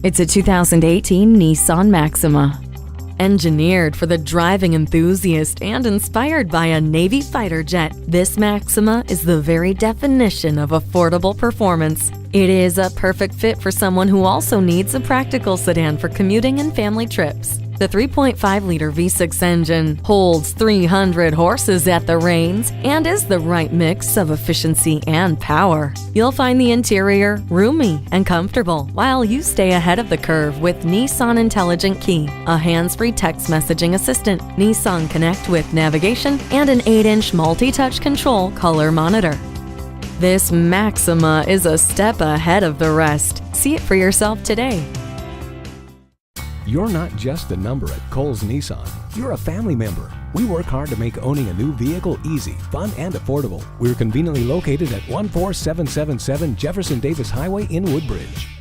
It's a 2018 Nissan Maxima. Engineered for the driving enthusiast and inspired by a Navy fighter jet, this Maxima is the very definition of affordable performance. It is a perfect fit for someone who also needs a practical sedan for commuting and family trips. The 3.5-liter V6 engine holds 300 horses at the reins and is the right mix of efficiency and power. You'll find the interior roomy and comfortable while you stay ahead of the curve with Nissan Intelligent Key, a hands-free text messaging assistant, Nissan Connect with navigation, and an 8-inch multi-touch control color monitor. This Maxima is a step ahead of the rest. See it for yourself today. You're not just a number at Cowles Nissan. You're a family member. We work hard to make owning a new vehicle easy, fun, and affordable. We're conveniently located at 14777 Jefferson Davis Highway in Woodbridge.